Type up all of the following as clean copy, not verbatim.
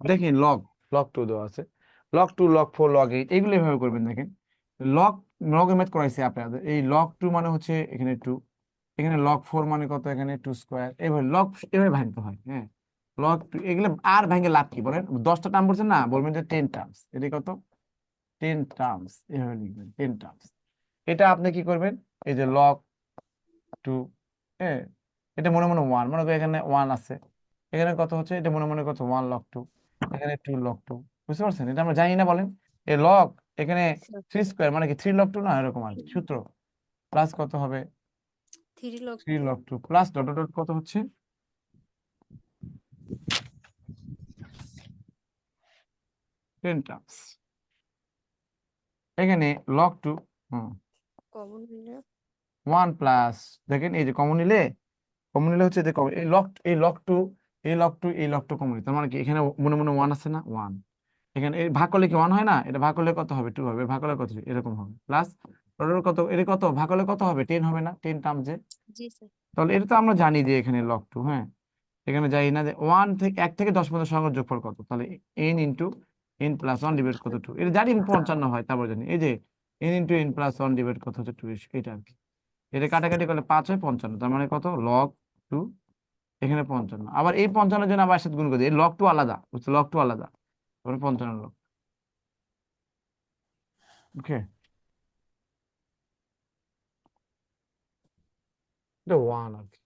দেখেন log log 2 দেওয়া আছে, লগ 2 লগ 4 লগ 8 এগুলো এভাবে করবেন। দেখেন লগ লগ ম্যাথ করাইছে আপনাদের, এই লগ 2 মানে হচ্ছে এখানে 2, এখানে লগ 4 মানে কত, এখানে 2 স্কয়ার, এইভাবে লগ এভাবে ভাঙতে হয়। হ্যাঁ লগ 2 এগুলো আর ভাঙে লাভ কি বলেন, 10টা টার্ম বলছেন না, বলবেন যে 10 টার্মস, এটা কত 10 টার্মস, এভাবে লিখবেন 10 টার্মস। এটা আপনি কি করবেন, এই যে লগ 2, হ্যাঁ এটা মনে মনে 1, মনে করেন এখানে 1 আছে, এখানে কত হচ্ছে, এটা মনে মনে কত 1 লগ 2, এখানে 2 লগ 2, বুঝতে পারছেন, এটা আমরা জানি না বলেন। এই লগ এখানে 3 স্কয়ার মানে কি 3 লগ 2 না, এরকম আর কি সূত্র, প্লাস কত হবে 3 log 3 2। Log 2 plus dot dot dot কত হচ্ছে 10 টার্মস। এখানে লগ 2 কমন নিলে 1 প্লাস, দেখেন এই যে কমন নিলে, কমন নিলে হচ্ছে যে এই লগ 2 এই লগ 2 এই লগ 2 কমন নিতে, তার মানে কি এখানে মনে মনে 1 আছে না 1, এখানে এই ভাগ করলে কি 1 হয় না, এটা ভাগ করলে কত হবে 2 হবে, ভাগ করলে কত এরকম হবে, প্লাস কত এটা কত ভাগ করলে কত হবে 10 হবে না, 10 টার্ম যে, জি স্যার। তাহলে এটা তো আমরা জানি যে এখানে লগ 2, হ্যাঁ এখানে জানি না যে 1 থেকে 1 থেকে 10 পর্যন্ত সংখ্যার যোগফল কত, তাহলে n into n plus 1 divide কত 2, এটা জানি 55 হয়, তারপর জানি এই যে n into n plus 1 divide কত হচ্ছে 2, এটা আর কি। এটা কাটাকাটি করলে 5 হয় 55, তার মানে কত লগ 2 এখানে 55, আবার এই 55 জন্য আবার সাথে গুণ করে দিই, এই লগ 2 আলাদা, বুঝছো লগ 2 আলাদা, তারপরে 55 লগ, ওকে এটা 1 আর কি।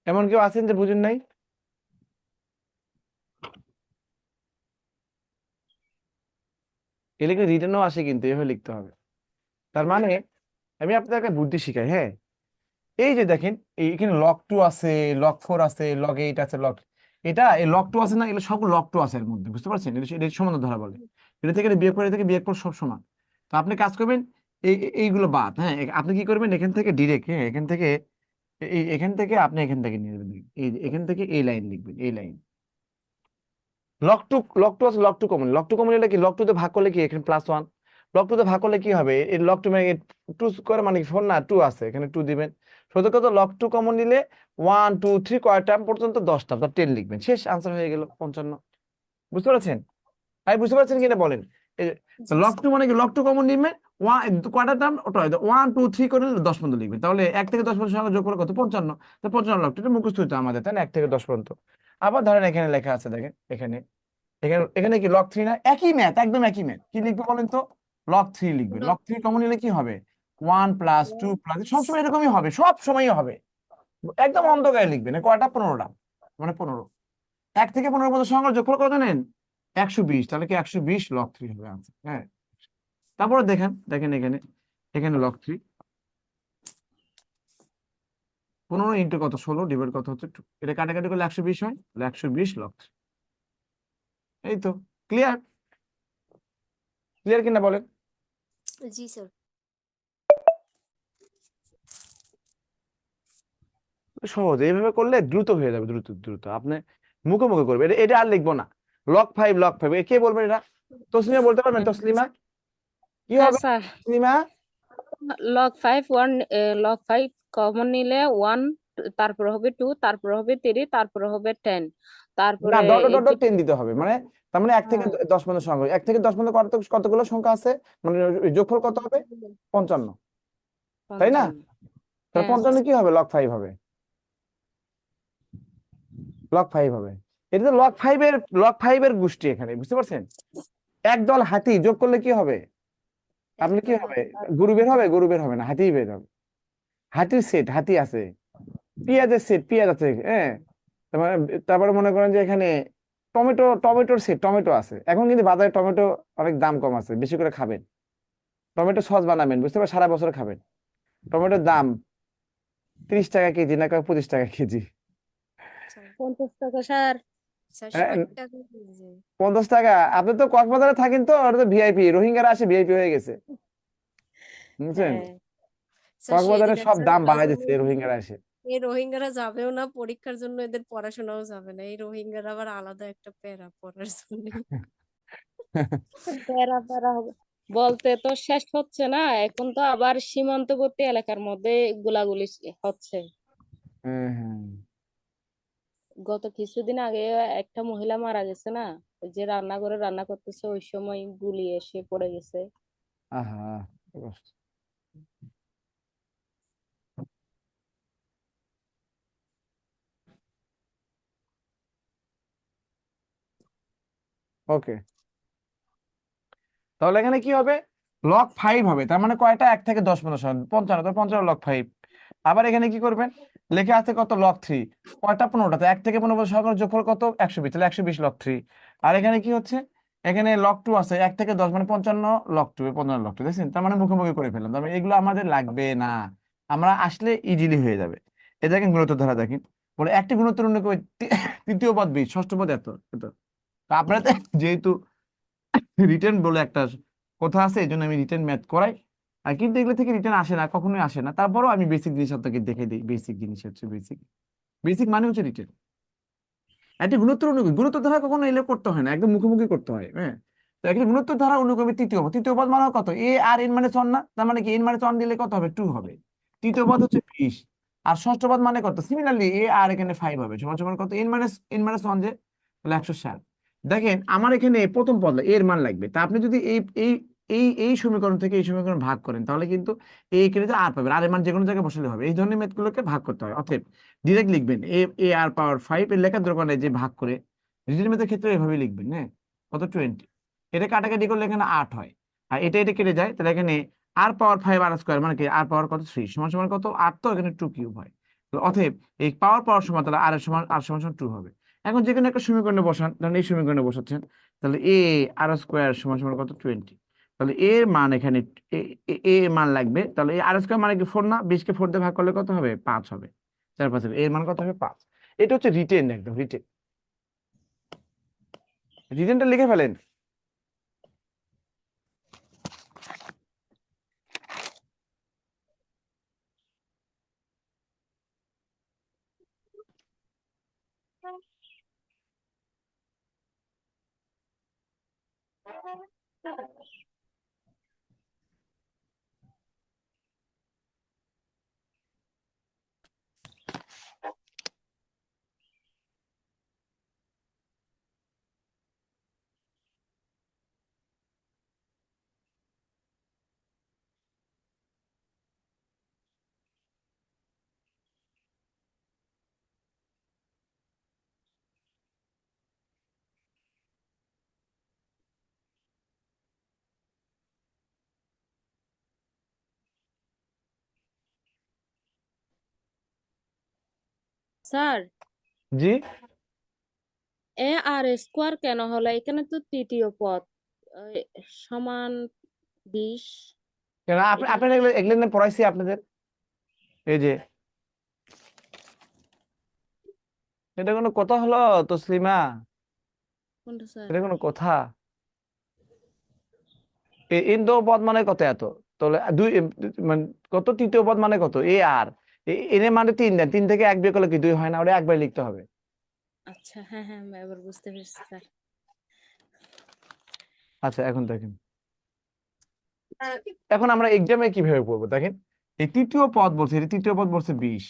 এমন কেউ আছেন যে বুঝেন নাই? এগুলো রিটার্নও আসে কিন্তু এভাবে লিখতে হবে, তার মানে আমি আপনাকে বুদ্ধি শিখাই, হ্যাঁ এই যে দেখেন এখানে লগ 2 আছে, লগ 4 আছে, লগ 8 আছে, লগ এটা এই লগ 2 আছে না, এগুলো সব লগ 2 আছে এর মধ্যে, বুঝতে পারছেন, এটা সমান ধরা বলে, এটা থেকে এটা বিয়োগ করে, এটা থেকে বিয়োগ করে সব সমান। তো আপনি কাজ করবেন এইগুলো বাদ, হ্যাঁ আপনি কি করবেন এখান থেকে ডিরেক্ট, হ্যাঁ এখান থেকে আপনি এখান থেকে নিয়ে যাবেন, এই এখান থেকে এই লাইন লিখবেন, এই লাইন লগ টু আছে, লগ টু কমন নিলে কি লগ টু তে ভাগ করলে কি এখানে +1, লগ টু তে ভাগ করলে কি হবে, এই লগ টু মানে 2 স্কয়ার মানে 4 না 2 আছে, এখানে 2 দিবেন, সত্য কথা লগ টু কমন নিলে 1 2 3 কয় টার্ম পর্যন্ত 10টা, তার 10 লিখবেন, শেষ আনসার হয়ে গেল 55। বুঝতে পারছেন, ভাই বুঝতে পারছেন কিনা বলেন, এই জি লগ স্যার। টু মানে কি লগ টু কমন নিবেন, কয়টা টার্ম ওটা 1 2 3 করে 10 পর্যন্ত লিখবেন, তাহলে 1 থেকে 10 পর্যন্ত সংখ্যা যোগ করে কত 55, তো 55 লগ টু, এটা মুখস্থ হইতো আমাদের তাই না, 1 থেকে 10 পর্যন্ত। আবার ধরেন এখানে লেখা আছে, দেখেন এখানে এখানে এখানে কি লগ 3 না, একই ম্যাথ, একদম একই ম্যাথ, কি লিখবে বলেন তো, লগ 3 লিখবে, লগ লগ 3 কমন নিলে কি হবে 1 প্লাস 2 প্লাস, সবসময় এরকমই হবে, সব সময়ই হবে, একদম অন্ধকারে লিখবে না, কয়টা 15টা, মানে 15, 1 থেকে 15 পর্যন্ত সংখ্যার যোগফল কত জানেন 120, তাহলে কি 120 লগ 3 হবে আনসার, হ্যাঁ তারপরে দেখেন দেখেন এখানে এখানে লগ 3 15 ইন্টু কত 16 ডিভাইড কত হচ্ছে 2, এটা কাটাকাটি করলে 120 হয়, তাহলে 120 লগ 3, এই তো ক্লিয়ার, ক্লিয়ার কিনা বলেন। জি স্যার। সহজ, এইভাবে করলে দ্রুত হয়ে যাবে, দ্রুত দ্রুত আপনি মুখে মুখে করবে, এটা এটা আর লিখবো না, লগ 5 কে বলবেন এটা, তসলিমা বলতে পারবেন, তসলিমা কি হ্যাঁ হবে স্যার, তসলিমা? লগ 5 কমন নিলে 1, তারপরে হবে 2, তারপরে হবে 3, তারপরে হবে 10, না তারপরে ডট ডট এই ডট যে 10 দিতে হবে, মানে তার মানে 1 থেকে হ্যাঁ, 10 পর্যন্ত সংখ্যা, 1 থেকে 10 পর্যন্ত কতগুলো সংখ্যা আছে, মানে যোগফল কত হবে 55, তাই না, 55। তাহলে হ্যাঁ 55 কি হবে লগ 5 হবে, লগ 5 হবে, এটা তো লগ ফাইভের গোষ্ঠী এখানে, বুঝতে পারছেন? একদল হাতি যোগ করলে কি হবে? আপনি কি একদল হবে? হাতি। গরু বের হবে না, হাতিই বের হবে। হাতির সেট, হাতি আছে, পেঁয়াজের সেট, পেঁয়াজ আছে, হ্যাঁ। তারপরে তারপরে মনে করেন যে এখানে টমেটোর সেট, টমেটো আছে। এখন কিন্তু বাজারে টমেটো অনেক দাম কম আছে, বেশি করে খাবেন। টমেটো সস বানাবেন, বুঝতে পারছেন, সারা বছর খাবেন। টমেটোর দাম 30 টাকা কেজি না 25 টাকা কেজি? স্যার 50 টাকা স্যার। স্যার হ্যাঁ, 60 টাকা কেজি। 50 টাকা। আপনি তো কক্সবাজারে থাকেন, তো ওটা তো ভিআইপি, রোহিঙ্গারা আসে ভিআইপি হয়ে গেছে, বুঝছেন? হ্যাঁ, স্যার কক্সবাজারে সেদিন সব একজন দাম বাড়ায় আদৌ দিচ্ছে এই রোহিঙ্গারা এসে। এই রোহিঙ্গারা যাবেও না পরীক্ষার জন্য, এদের পড়াশোনাও যাবে না। এই রোহিঙ্গারা আবার আলাদা একটা প্যারা পড়ার জন্য। প্যারা প্যারা হবে বলতে তো শেষ হচ্ছে না, এখন তো আবার সীমান্তবর্তী এলাকার মধ্যে গোলাগুলি হচ্ছে। হ্যাঁ, হ্যাঁ। গত কিছুদিন আগে একটা মহিলা মারা গেছে না, ওই যে রান্নাঘরে রান্না করতেছে, ওই সময় গুলি এসে পড়ে গেছে। আহা, কি কষ্ট। ওকে, তাহলে এখানে কি হবে? লগ ফাইভ হবে, তার মানে কয়টা? 1 থেকে 10 পর্যন্ত, 55, তো 55 লগ ফাইভ। আবার এখানে কি করবেন? লেখা আছে কত? Log three. কয়টা? 15টা, তো 1 থেকে 15 পর্যন্ত সহকারে যোগফল কত? 120, তাহলে 120 লগ থ্রি। আর এখানে কি হচ্ছে? এখানে লগ টু আছে, 1 থেকে 10 মানে 55 লগ টু, 55 লগ টু, দেখছেন? তার মানে মুখোমুখি করে ফেললাম, তার মানে এগুলো আমাদের লাগবে না, আমরা আসলে ইজিলি হয়ে যাবে। এ দেখেন গুণোত্তর ধারা দেখেন, বলে একটি গুণোত্তর উল্লেখ করে তৃতীয় পদ 20, ষষ্ঠ পদ এত এত। তো আপনারা তো যেহেতু রিটেন বলে একটা কথা আছে, এই জন্য আমি রিটেন ম্যাথ করাই। আর কিন্তু এগুলো থেকে রিটেন আসে না, কখনোই আসে না। তারপরও আমি বেসিক জিনিস আপনাকে দেখে দিই। বেসিক জিনিস হচ্ছে বেসিক, বেসিক মানে হচ্ছে রিটেন। একটি গুণোত্তর অনুক্রম, গুণোত্তর ধারা কখনো এলে করতে হয় না, একদম মুখোমুখি করতে হয়, হ্যাঁ। তো একটি গুণোত্তর ধারা অনুক্রমে তৃতীয় পদ, তৃতীয় পদ মানে কত? এ আর এন মানে 1 না, তার মানে কি এন মানে 1 দিলে কত হবে? 2 হবে। তৃতীয় পদ হচ্ছে 20। আর ষষ্ঠ পদ মানে কত? সিমিলারলি এ আর এখানে 5 হবে, সমান সমান কত? এন মাইনাস 1, যে তাহলে 160। দেখেন আমার এখানে প্রথম পদ এর মান লাগবে, তা আপনি যদি এই এই এই সমীকরণ থেকে এই সমীকরণ ভাগ করেন, তাহলে কিন্তু এই কেটে আর পাবেন, আর এর মান যে কোনো জায়গায় বসালে হবে। এই ধরনের ম্যাথগুলোকে ভাগ করতে হয়। অতএব ডিরেক্ট লিখবেন এ এ আর পাওয়ার 5, এর লেখার দরকার নেই যে ভাগ করে। রিজের ম্যাথের ক্ষেত্রে এভাবে লিখবেন, হ্যাঁ। কত? 20। এটা কাটাকাটি করলে এখানে 8 হয়, আর এটা কেটে যায়, তাহলে এখানে আর পাওয়ার 5 আর স্কোয়ার মানে কি? আর পাওয়ার কত? 3, সমান সমান কত? 8, তো এখানে 2 কিউব হয়। তো অতএব এই পাওয়ার সমান, তাহলে আর সমান 2 হবে। এখন যে কোনো একটা সমীকরণে বসান, ধরেন এই সমীকরণে বসাচ্ছেন, তাহলে এ আর স্কোয়ার সমান সমান কত? 20। তাহলে এর মান এখানে এ এ- এ এর মান লাগবে, তাহলে এই আর স্কোয়ার মানে কি 4 না? 20 কে 4 দিয়ে ভাগ করলে কত হবে? 5 হবে। 4 5 হবে, এর মান কত হবে? 5। এটা হচ্ছে রিটেন, একদম রিটেন। রিটেনটা লিখে ফেলেন। স্যার, জি, এ আর স্কোয়ার কেন হলো? এখানে তো তৃতীয় পদ আহ, সমান 20। কেন আপনি এটা আপনার এগুলো এগুলো নিয়ে পড়াইছি আপনাদের, এই যে এটা কোনো কথা হলো? তসলিমা, কোনটা স্যার? এটা কোনো কথা? ইন্দো পদ মানে কত? এত। তাহলে দুই মানে কত? তৃতীয় পদ মানে কত? এ আর এনে মানে 3 দেন, 3 থেকে 1 বিয়োগ করলে কি 2 হয় না? ওটা একবার লিখতে হবে। আচ্ছা, হ্যাঁ হ্যাঁ, আমি এবার বুঝতে পেরেছি স্যার। আচ্ছা, এখন দেখেন, এখন আমরা এক্সামে কিভাবে পড়বো দেখেন। এই তৃতীয় পদ বলছে, এই তৃতীয় পদ বলছে 20,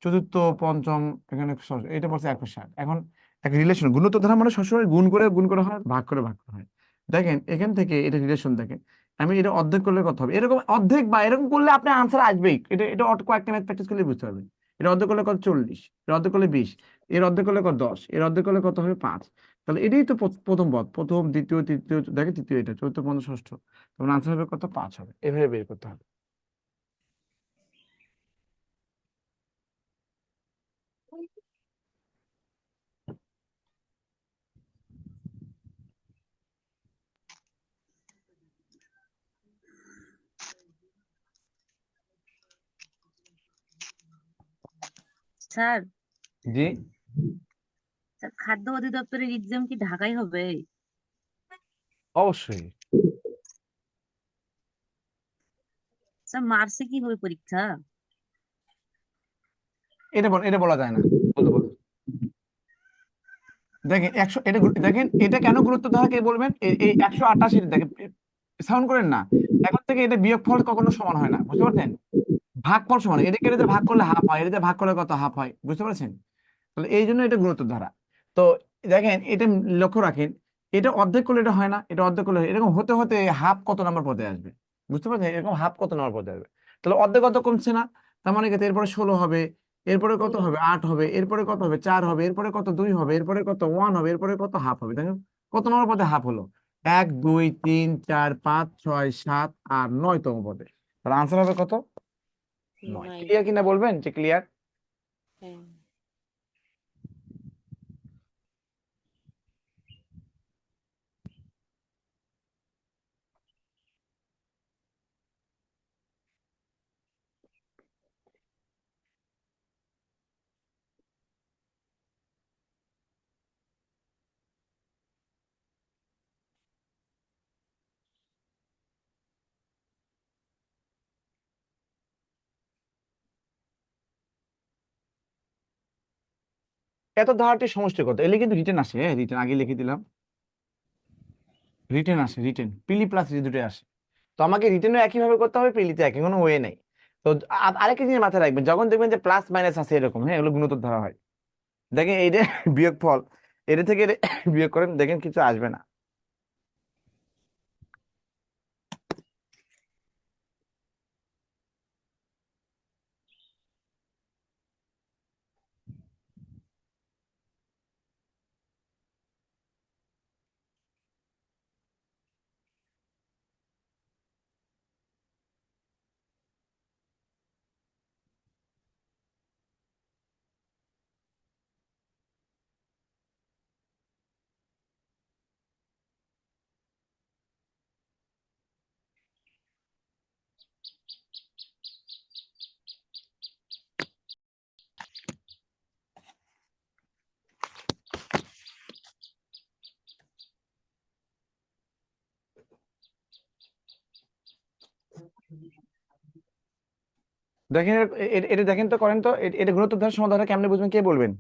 চতুর্থ, পঞ্চম, এখানে এটা বলছে 160। এখন একটা রিলেশন, গুণোত্তর ধারা মানে সবসময় গুণ করে হয়, ভাগ করে হয়। দেখেন এখান থেকে এটা রিলেশন দেখেন, আমি এটা অর্ধেক করলে কত হবে? এরকম অর্ধেক বা এরকম করলে আপনার আনসার আসবেই। এটা এটা কয়েকটা ম্যাথ প্র্যাকটিস করলে বুঝতে পারবেন। এটা অর্ধেক করলে কত? 40। এটা অর্ধেক করলে 20। এর অর্ধেক করলে কত 10, এর অর্ধেক করলে কত হবে 5। তাহলে এটাই তো প্রথম পদ, প্রথম দ্বিতীয় তৃতীয়, দেখে তৃতীয়, এটা চতুর্থ পঞ্চম ষষ্ঠ, তখন আনসার হবে কত 5 হবে, এভাবে বের করতে হবে। স্যার, জি, খাদ্য অধিদপ্তরের এক্সাম কি ঢাকায় হবে? অবশ্যই। স্যার, মার্চে কি হবে পরীক্ষা? এটা বলা যায় না, বলতে বলতে দেখেন 100, দেখেন এটা কেন গুরুত্ব দেওয়া হয় কে বলবেন? এই 188, দেখেন সাউন্ড করেন না, এখন থেকে এটা বিয়োগফল কখনো সমান হয় না, বুঝতে পারছেন? ভাগফল সমান, এটাকে এটাতে ভাগ করলে হাফ হয়, এটাতে ভাগ করলে কত হাফ হয়, বুঝতে পারছেন? তাহলে এই জন্য এটা গুরুত্ব ধারা। তো দেখেন এটা লক্ষ্য রাখেন, এটা অর্ধেক করলে এটা হয় না, এটা অর্ধেক করলে এরকম হতে হতে হাফ কত নাম্বার পদে আসবে, বুঝতে পারছেন? এরকম হাফ কত নাম্বার পদে আসবে, তাহলে অর্ধেক কত কমছে না, তার মানে কি এরপরে 16 হবে, এরপরে কত হবে 8 হবে, এরপরে কত হবে 4 হবে, এরপরে কত 2 হবে, এরপরে কত 1 হবে, এরপরে কত হাফ হবে, দেখেন কত নম্বর পদে হাফ হলো, 1 2 3 4 5 6 7 আর 9তম পদে। তাহলে আনসার হবে কত? 9। 9। ক্লিয়ার কিনা বলবেন যে ক্লিয়ার? হ্যাঁ। এত ধারাটির সমষ্টি কত, এলে কিন্তু রিটেন আসে, হ্যাঁ রিটেন আগে লিখে দিলাম, রিটেন আসে, রিটেন পিলি প্লাস দুটোই আসে। তো আমাকে রিটেনও একই ভাবে করতে হবে, পিলিতে একই, কোনো ওয়ে নেই। তো আরেকটা জিনিস মাথায় রাখবেন, যখন দেখবেন যে প্লাস মাইনাস আছে এরকম, হ্যাঁ এগুলো গুণোত্তর ধরা হয়। দেখেন এই যে বিয়োগ ফল, এটা থেকে বিয়োগ করেন, দেখেন কিছু আসবে না। দেখেন এটা দেখেন তো, করেন তো, এটা গুণোত্তর ধরার সমাধানটা কেমনে বুঝবেন, কে বলবেন?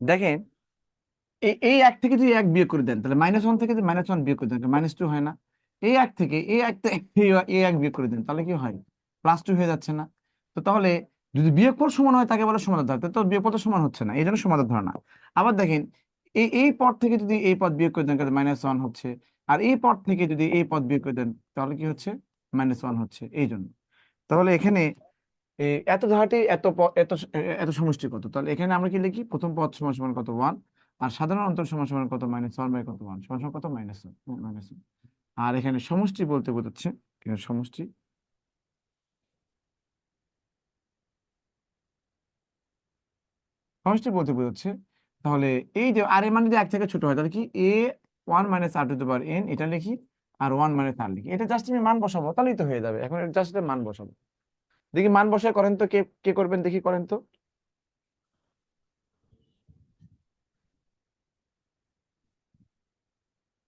দেখেন এই এক থেকে যদি এক বিয়োগ করে দেন তাহলে -1 থেকে যদি -1 বিয়োগ করে দেন -2 হয় না? এই এক থেকে এই এক বিয়োগ করে দেন তাহলে কি হয়? +2 হয়ে যাচ্ছে না? তো তাহলে যদি বিয়োগফল সমান হয় তাকে বলে সমান্তরাল ধারা, তো বিয়োগফল তো সমান হচ্ছে না, এই জন্য সমান্তরাল ধারা না। আবার দেখেন এই পদ থেকে যদি এই পদ বিয়োগ করে দেন তাহলে -1 হচ্ছে, আর এই পদ থেকে যদি এই পদ বিয়োগ করে দেন তাহলে কি হচ্ছে? -1 হচ্ছে, এই জন্য। তাহলে এখানে এত ধারাটি এত সমষ্টি কত, তাহলে এখানে আমরা কি লিখি? প্রথম পদ সমান সমান কত? 1। আর সাধারণ অন্তর সমান সমান কত? -1 বাই কত? 1 সমান সমান কত? -1। আর এখানে সমষ্টি বলতে বোঝাচ্ছে, এখানে সমষ্টি সমষ্টি বলতে বোঝাচ্ছে, তাহলে এই যে আর এর মান যদি এক থেকে ছোট হয় তাহলে কি a1 - r⁴n এটা লিখি, আর 1 - r লিখি। এটা জাস্ট আমি মান বসাবো তাহলেই তো হয়ে যাবে। এখন জাস্ট মান বসাবো। দেখি মান বসায় করেন তো, কে কে করবেন দেখি, করেন তো।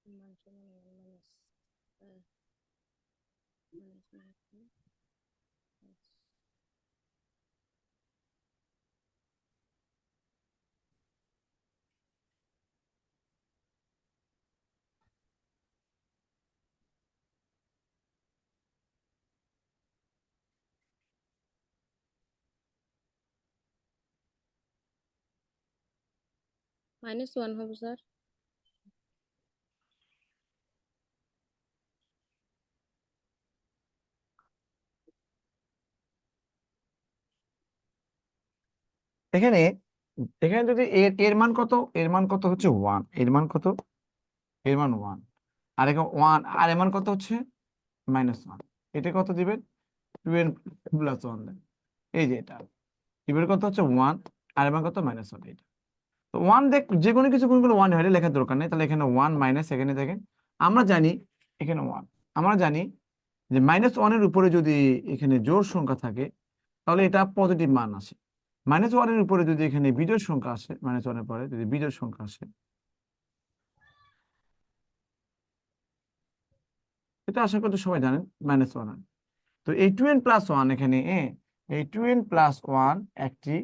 মান সমান 1 minus, minus. -1 হবে স্যার। এখানে এখানে যদি এর এর মান কত, এর মান কত হচ্ছে 1, এর মান কত? এর মান 1। আর এখানে 1 আর এর মান কত হচ্ছে? -1। এটা কত দিবেন? 2n + 1 দেন। এই যে এটা এবার কত হচ্ছে? 1। আর এর মান কত? -1। এটা তো 1 দেখ, যে কোনো কিছু গুণগুলো 1 হলে লেখার দরকার নেই, তাহলে এখানে 1 মাইনাস, এখানে দেখেন আমরা জানি এখানে 1, আমরা জানি যে -1 এর উপরে যদি এখানে জোড় সংখ্যা থাকে তাহলে এটা পজিটিভ মান আসে। -1 এর উপরে যদি এখানে বিজোড় সংখ্যা আসে, -1 এর পরে যদি বিজোড় সংখ্যা আসে, এটা আশা করি সবাই জানেন -1 হয়। তো এই 2n+1 এখানে এই 2n+1 একটি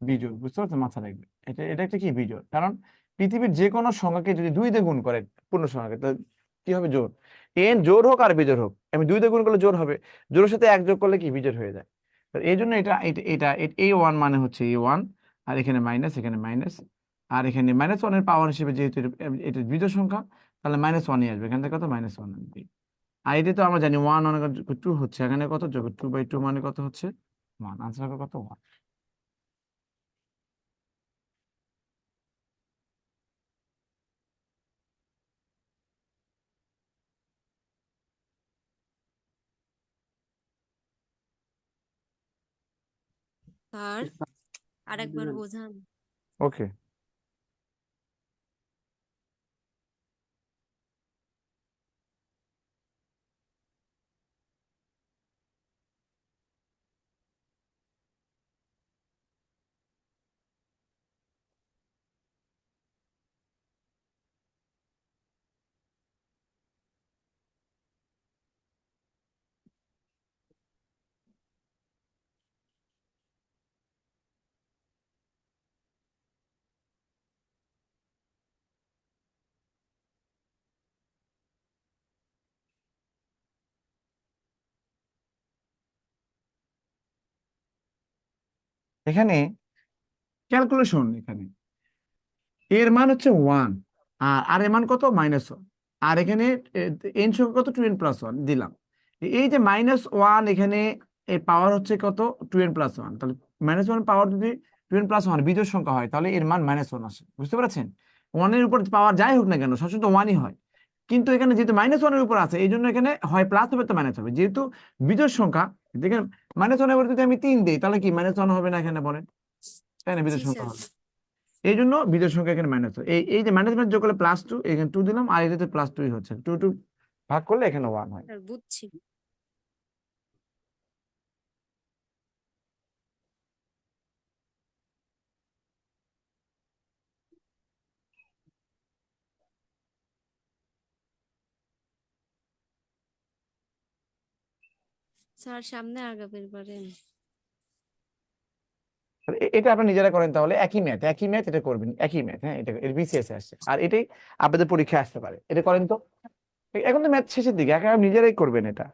বিজোড়, বুঝতে পারছেন? মাথা রাখবে, এটা এটা একটা কি বিজোড়, কারণ পৃথিবীর যে কোনো সংখ্যাকে যদি 2 দিয়ে গুণ করেন, পূর্ণ সংখ্যাকে, তো কি হবে? জোড়। এন জোড় হোক আর বিজোড় হোক, আমি 2 দিয়ে গুণ করলে জোড় হবে, জোড়ের সাথে 1 যোগ করলে কি? বিজোড় হয়ে যায়। তো এই জন্য এই 1 মানে হচ্ছে এই 1, আর এখানে মাইনাস, এখানে মাইনাস, আর এখানে -1 এর পাওয়ার হিসেবে যেহেতু এটা বিজোড় সংখ্যা, তাহলে -1ই আসবে, এখান থেকে কত? -1 আসবে। আর এটা তো আমরা জানি 1 অনেক 2 হচ্ছে, এখানে কত যোগ 2/2 মানে কত হচ্ছে? 1। আনসার হবে কত? 1। স্যার আরেকবার বোঝান। ওকে। এখানে ক্যালকুলেশন, এখানে এর মান হচ্ছে 1, আর এর মান কত? -1। আর এখানে এন সংখ্যা কত? 2n+1 দিলাম। এই যে -1 এখানে এর পাওয়ার হচ্ছে কত? 2n+1। তাহলে -1 পাওয়ার যদি 2n+1 বিজোড় সংখ্যা হয় তাহলে এর মান -1 আসে, বুঝতে পেরেছেন? 1 এর উপর পাওয়ার যাই হোক না কেন সবসময় তো 1ই হয়, কিন্তু এখানে যেহেতু -1 এর উপর আছে এই জন্য এখানে হয় প্লাস হবে তো মাইনাস হবে, যেহেতু বিজোড় সংখ্যা। দেখেন -1 এর উপর যদি আমি 3 দিই তাহলে কি -1 হবে না? এখানে বলেন, তাই না? জি বিজোড় সংখ্যা স্যার। হবে, এই জন্য বিজোড় সংখ্যা এখানে -2। এই যে মাইনাস যোগ করলে +2, এখানে 2 দিলাম, আর এটাতে +2 হচ্ছে, 2 2 ভাগ করলে এখানে 1 হয়। স্যার বুঝছি। স্যার সামনে আগাবেন পারেন। এটা আপনারা নিজেরা করেন, তাহলে একই ম্যাথ এটা করবেন, একই ম্যাথ। হ্যাঁ, এটা এর বিসিএস আসছে, আর এটাই আপনাদের পরীক্ষায় আসতে পারে। এটা করেন তো। এখন তো ম্যাথ শেষের দিকে, একেবারে নিজেরাই করবেন এটা।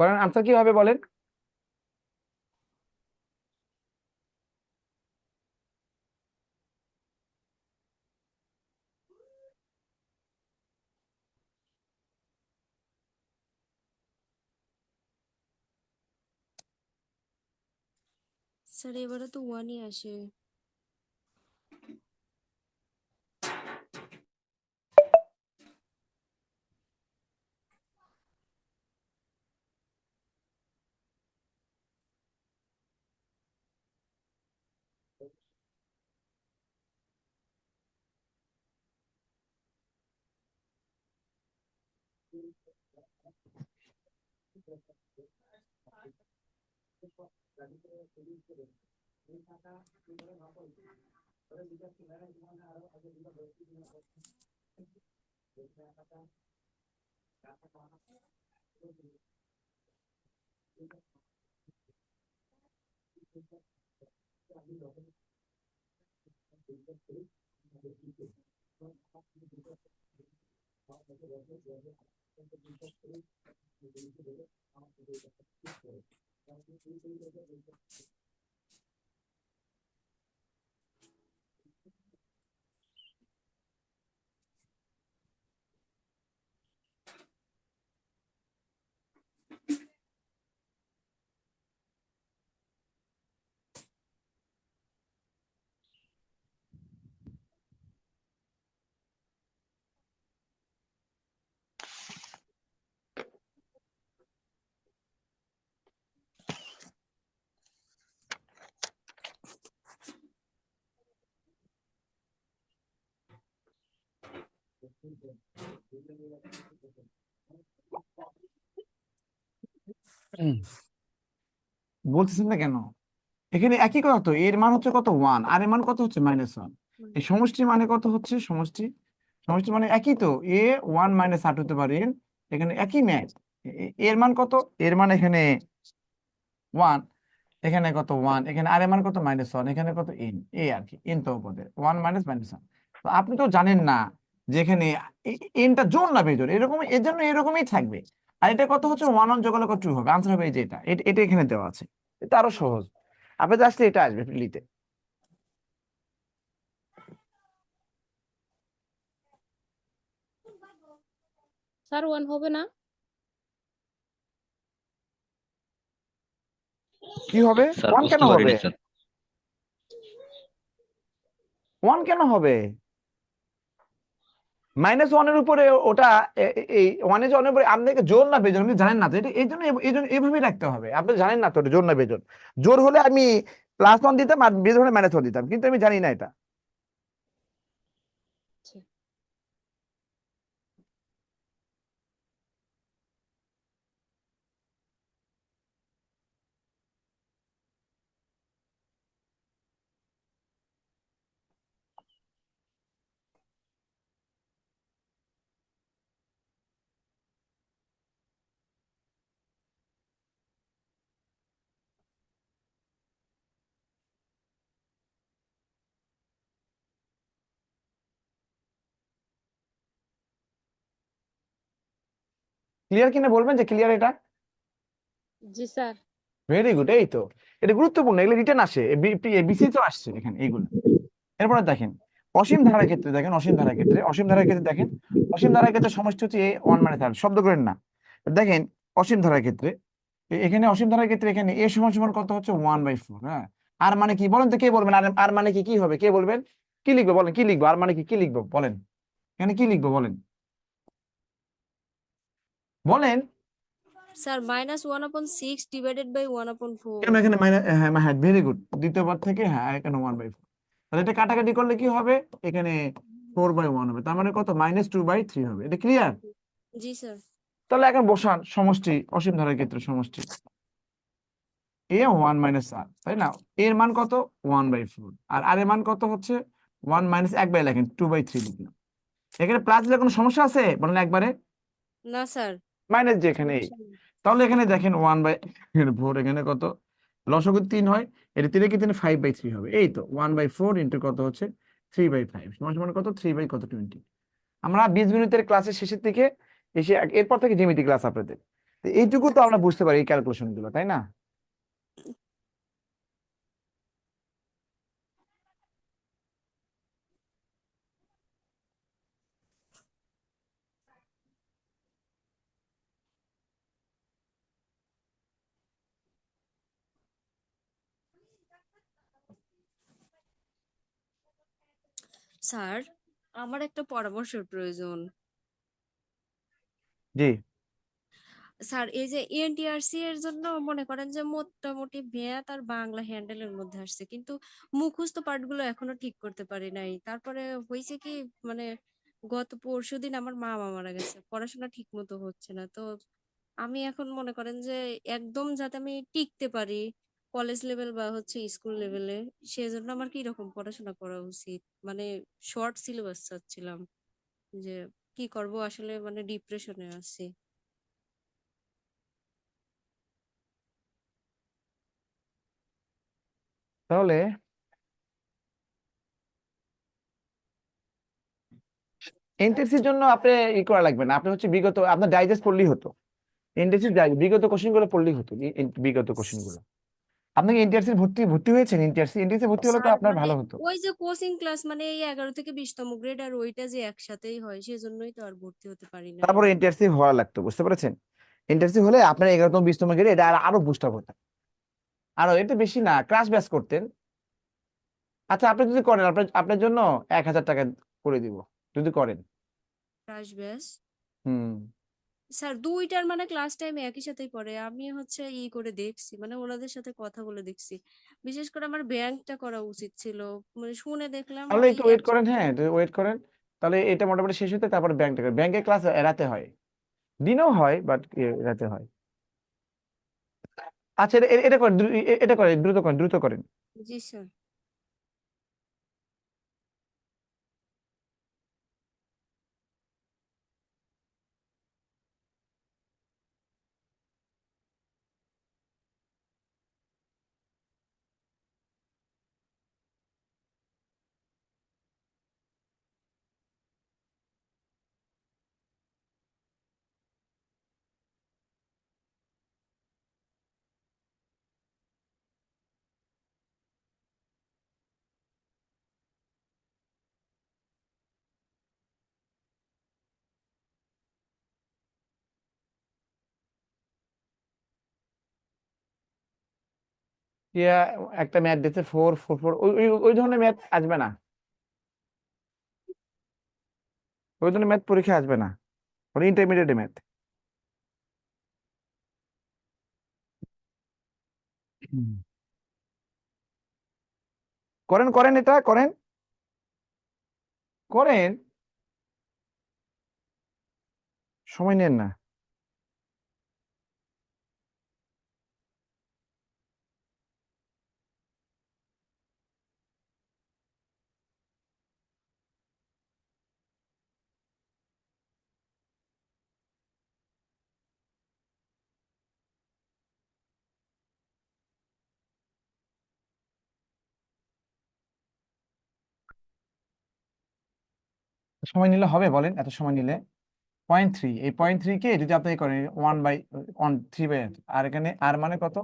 করেন, আনসার কি হবে বলেন? স্যার এবারে তো ওয়ানই আসে। বলতেছেন না কেন? এখানে একই কথা তো, এর মান হচ্ছে কত, 1, আর এর মান কত হচ্ছে -1। এই সমষ্টি মানে কত হচ্ছে, সমষ্টি সমষ্টি মানে একই তো, এ 1 - r হতে পারে। এখানে একই ম্যাথ। এর মান কত, এর মান এখানে 1, এখানে কত 1, এখানে আর এর মান কত -1, এখানে কত n, এই আর কি, n তো পদে 1 - -1। তো আপনি তো জানেন না যে এখানে nটা জোড় না বেজোড়, এরকম, এর জন্য এরকমই থাকবে। আর এটা কত হচ্ছে 1 1 যোগ হলে কত 2 হবে, আনসার হবে এই যে এটা, এটা এখানে দেওয়া আছে। এটা আরো সহজ, আপনাদের আসলে এটা আসবে প্রিলিতে। স্যার ওয়ান হবে না? কি হবে, স্যার 1 কেন বুঝতে হবে, পারিনি স্যার। 1 কেন হবে? -1 এর উপরে ওটা এই 1 এর উপরে আপনাকে জোর না বেজোর আপনি জানেন না তো, এটা এই জন্য এইভাবেই রাখতে হবে। আপনি জানেন না তো এটা জোর না বেজোর। জোর হলে আমি +1 দিতাম, আর বেজোর হলে -1 দিতাম, কিন্তু আমি জানি না এটা। আচ্ছা। ক্লিয়ার কিনা বলবেন যে ক্লিয়ার এটা। জি স্যার। ভেরি গুড, এই তো, এটা গুরুত্বপূর্ণ, এগুলো রিটার্ন আসে, বিসি তো আসছে এখানে এইগুলো। এরপরে দেখেন অসীম ধারার ক্ষেত্রে, দেখেন অসীম ধারার ক্ষেত্রে দেখেন, অসীম ধারার ক্ষেত্রে সমষ্টি হচ্ছে a 1 - r, শব্দ করেন না। দেখেন অসীম ধারার ক্ষেত্রে এখানে অসীম ধারার ক্ষেত্রে এখানে এ সমান সমান কত হচ্ছে 1/4। হ্যাঁ, আর মানে কি বলেন তো, কে বলবেন? আর আর মানে কি কি হবে, কে বলবেন? কি লিখবো বলেন, কি লিখবো? আর মানে কি কি লিখবো বলেন, এখানে কি লিখবো বলেন, বলেন। Sir -1/6 divided by 1/4। কেন এখানে মাইনাস? হ্যাঁ হ্যাঁ, ভেরি গুড। দ্বিতীয় পদ থেকে, হ্যাঁ, এখানে 1/4। তাহলে এটা কাটাকাটি করলে কি হবে? এখানে 4/1 হবে, তার মানে কত? -2/3 হবে। এটা ক্লিয়ার? জি স্যার। তাহলে এখন বসান সমষ্টি, অসীম ধারার ক্ষেত্রে সমষ্টি এ 1 - r, তাই না? এর মান কত? 1/4। আর আর এর মান কত হচ্ছে? 1 মাইনাস, একবারে লেখেন 2/3 লিখলাম। এখানে প্লাস দিলে কোনো সমস্যা আছে বলেন একবারে? না স্যার, মাইনাস যে এখানে, সমস্যা নেই। তাহলে এখানে দেখেন 1/4, এখানে কত? লসাগু 3 হয়, এটা 3 কি 3, 5/3 হবে। এই তো 1/4 ইন্টু কত হচ্ছে 3/5, সমান সমান কত? 3 বাই কত 20। আমরা বীজগণিতের ক্লাসের শেষের দিকে এসে এরপর থেকে জ্যামিতি ক্লাস আপনাদের, তো এইটুকু তো আমরা বুঝতে পারি এই ক্যালকুলেশন গুলো, তাই না? স্যার, আমার একটা পরামর্শের প্রয়োজন। জি। স্যার, এই যে এনটিআরসি এর জন্য মনে করেন যে মোটামুটি ম্যাথ আর বাংলা হ্যান্ডেলের মধ্যে আসছে, কিন্তু মুখস্থ পার্ট গুলো এখনো ঠিক করতে পারি নাই। তারপরে হয়েছে কি, মানে গত পরশুদিন আমার মামা মারা গেছে, পড়াশোনা ঠিক মতো হচ্ছে না। তো আমি এখন মনে করেন যে একদম যাতে আমি টিকতে পারি কলেজ লেভেল বা হচ্ছে স্কুল লেভেলে, সেজন্য আমার কি রকম পড়াশোনা করা উচিত? মানে শর্ট সিলেবাস চাচ্ছিলাম, যে কি করব আসলে, মানে ডিপ্রেশনে আছি। তাহলে এনটিএসসির জন্য আপনি ই করা লাগবে না, আপনি হচ্ছে বিগত আপনার ডাইজেস্ট পড়লেই হতো। এনটিএসসি বিগত কোশ্চেন গুলো পড়লেই হতো, বিগত কোশ্চেন গুলো। আপনি কি এনটিআরসি ভর্তি ভর্তি হয়েছেন? এনটিআরসি ভর্তি হলে তো স্যার আপনার মানে ভালো হতো। ওই যে কোচিং ক্লাস, মানে এই 11 থেকে 20তম গ্রেড, আর ওইটা যে একসাথেই হয়, সেজন্যই তো আর ভর্তি হতে পারি নাই। তারপরে এনটিআরসি হওয়া লাগতো, বুঝতে পেরেছেন? এনটিআরসি হলে আপনার 11তম 20তম গ্রেডে এটা আরো বুস্ট আপ হতো, আরো। এটা বেশি না, ক্রাশ ব্যাচ করতেন। আচ্ছা, আপনি যদি করেন, আপনার আপনার জন্য 1,000 টাকা করে দিব, যদি করেন। Crush batch? হুম। স্যার, দুইটার মানে ক্লাস টাইম একই সাথেই পড়ে। আমি হচ্ছে ই করে দেখছি, মানে ওনাদের সাথে কথা বলে দেখছি। বিশেষ করে আমার ব্যাংকটা করা উচিত ছিল, মানে শুনে দেখলাম তাহলে ওই একটু ওয়েট করেন, একসাথে। হ্যাঁ, ওয়েট করেন। তাহলে এটা মোটামুটি শেষ হতে তারপরে ব্যাংকের ক্লাস রাতে হয়, দিনেও হয়, বাট রাতে হয়। আচ্ছা, এটা করেন, এটা করেন, দ্রুত করেন, দ্রুত করেন। জি স্যার। ইয়া, একটা ম্যাথ দিচ্ছে 4 4 4, ওই ওই ওই ধরনের ম্যাথ আসবে না, ওই ধরনের ম্যাথ পরীক্ষা আসবে না, ওটা ইন্টারমিডিয়েট ম্যাথ। করেন করেন, এটা করেন, করেন, সময় নেন না। সময় নিলে হবে বলেন, এত সময় নিলে? 0.3, এই 0.3 কে যদি আপনি করেন 1/3, আর এখানে আর মানে কত?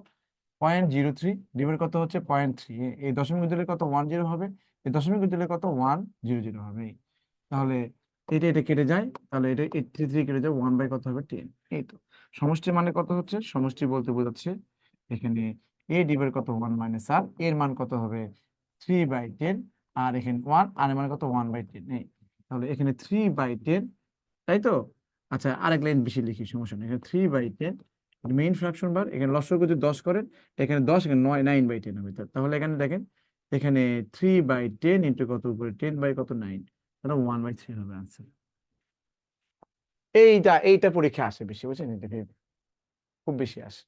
0.03 ডিভাইড কত হচ্ছে 0.3। এই দশমিক দিলে কত? 10 হবে। এই দশমিক দিলে কত? 100 হবে। তাহলে এটা এটা কেটে যায়, তাহলে এটা 83 কেটে যায়, 1 বাই কত হবে 10। এই তো সমষ্টি মানে কত হচ্ছে, সমষ্টি বলতে বোঝাচ্ছে এখানে এ ডিভাইড কত 1 - r, এর মান কত হবে 3/10, আর এখানে 1, আর এর মান কত 1/10। এই তাহলে এখানে 3/10, তাই তো। আচ্ছা, আরেক লাইন বেশি লিখি, সমস্যা নেই। এখানে 3/10 মেইন ফ্র্যাকশন বার, এখানে লসাগু যদি 10 করেন, এখানে 10, এখানে 9/10 হবে। তাহলে এখানে দেখেন, এখানে 3/10 ইন্টু কত উপরে 10 বাই কত 9, তাহলে 1/3 হবে আনসার। এইটা পরীক্ষা আসে বেশি, বুঝছেন, এটা খুব বেশি আসে।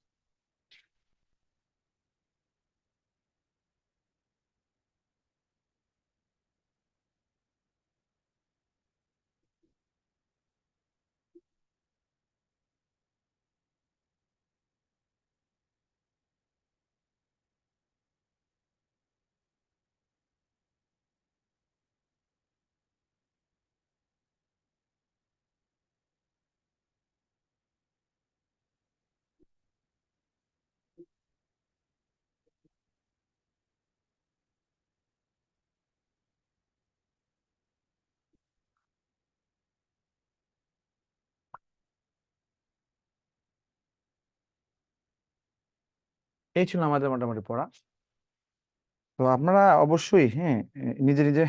এই ছিল আমাদের মোটামুটি পড়া। তো আপনারা অবশ্যই, হ্যাঁ, নিজে নিজে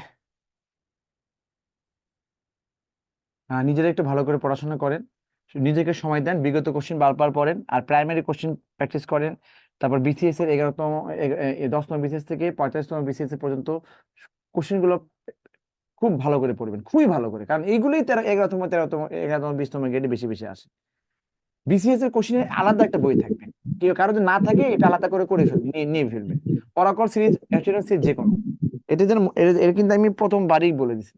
নিজেরা একটু ভালো করে পড়াশোনা করেন, নিজেকে সময় দেন, বিগত কোশ্চেন বারবার পড়েন, আর প্রাইমারি কোশ্চেন প্র্যাকটিস করেন। তারপর বিসিএস এর 11তম 10তম বিসিএস থেকে 45তম বিসিএস এর পর্যন্ত কোশ্চেন গুলো খুব ভালো করে পড়বেন, খুবই ভালো করে, কারণ এইগুলোই 11তম 13তম 11তম 20তম গ্রেডে বেশি বেশি আসে। বিসিএস এর কোশ্চেনের আলাদা একটা বই থাকবে, কেউ কারো যদি না থাকে এটা আলাদা করে করে ফেলবে, নিয়ে ফেলবে। অরাকল সিরিজ, অ্যাস্ট্রোনট সিরিজ, যে কোনো, এটা যেন এর কিন্তু আমি প্রথমবারই বলে দিছি।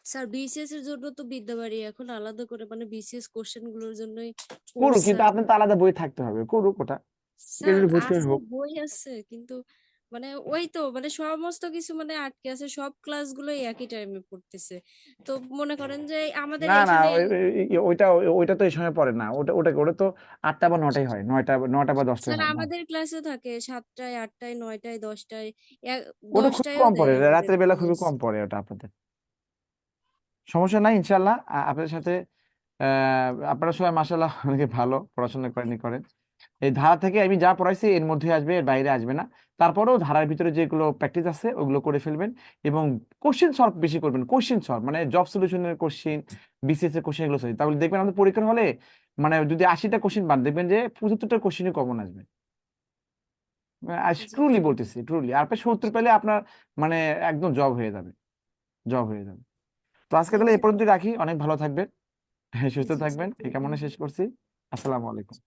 স্যার বিসিএস এর জন্য তো বিদ্যাবাড়ি এখন আলাদা করে মানে বিসিএস কোশ্চেন গুলোর জন্যই করুক, করছে। কিন্তু আপনার তো আলাদা বই থাকতে হবে, করুক ওটা, স্যার ভর্তি হয়ে আছে, হোক। বই আছে, কিন্তু মানে ওই তো মানে সমস্ত কিছু মানে আটকে আছে, সব ক্লাসগুলোই একই টাইমে পড়তেছে। তো মনে করেন যে আমাদের না না, এখানে ওইটা তো এই সময় পড়ে না, ওটা তো 8টা বা 9টায় হয়, 9টা বা 10টায় স্যার হয় না। আমাদের ক্লাসে থাকে 7টায় 8টায় 9টায় 10টায়, ওটা খুবই দশটায়ও কম পড়ে, দেয় আমাদের রাতের বেলা খুবই ক্লাস। কম পড়ে ওটা আপনাদের। সমস্যা নাই, ইনশাল্লাহ। আপনাদের সাথে আপনারা সবাই মাশাআল্লাহ অনেকে ভালো পড়াশোনা করেন। এই ধারা থেকে আমি যা পড়াইছি এর মধ্যে আসবে, এর বাইরে আসবে না। তারপরেও ধারার ভিতরে যেগুলো প্র্যাকটিস আছে ওগুলো করে ফেলবেন, এবং কোশ্চেন সলভ বেশি করবেন। কোশ্চেন সলভ মানে জব সলিউশনের কোশ্চেন, বিসিএস এর কোশ্চেন, এগুলো সলভ, তাহলে দেখবেন আমাদের পরীক্ষার হলে মানে যদি 80টা কোশ্চেন বাদ, দেখবেন যে 75টা কোশ্চেনই কমন আসবে। জি ট্রুলি বলতেছি, ট্রুলি। আর 70 পেলে আপনার মানে একদম জব হয়ে যাবে, জব হয়ে যাবে। তো আজকে তাহলে জি এই পর্যন্ত রাখি, অনেক ভালো থাকবেন, সুস্থ জি থাকবেন, এই কামনা শেষ করছি। আসসালামু আলাইকুম।